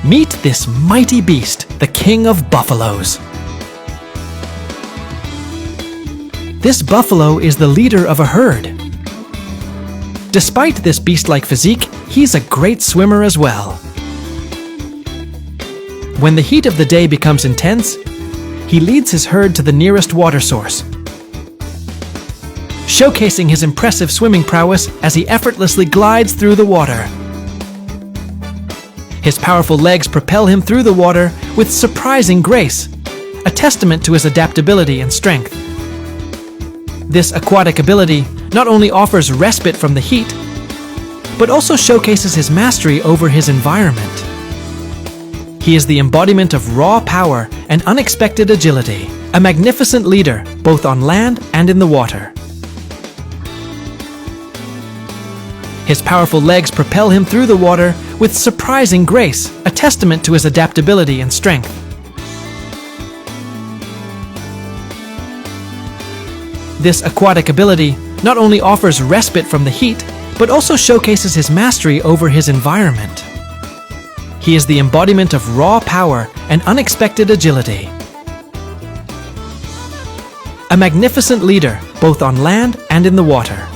Meet this mighty beast, the king of buffaloes. This buffalo is the leader of a herd. Despite this beast-like physique, he's a great swimmer as well. When the heat of the day becomes intense, he leads his herd to the nearest water source, showcasing his impressive swimming prowess as he effortlessly glides through the water. His powerful legs propel him through the water with surprising grace, a testament to his adaptability and strength. This aquatic ability not only offers respite from the heat, but also showcases his mastery over his environment. He is the embodiment of raw power and unexpected agility, a magnificent leader both on land and in the water. His powerful legs propel him through the water with surprising grace, a testament to his adaptability and strength. This aquatic ability not only offers respite from the heat, but also showcases his mastery over his environment. He is the embodiment of raw power and unexpected agility, a magnificent leader both on land and in the water.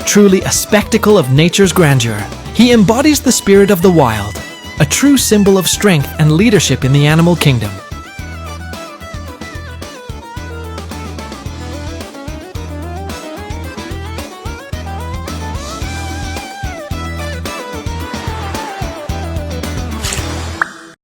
Truly a spectacle of nature's grandeur, he embodies the spirit of the wild, a true symbol of strength and leadership in the animal kingdom.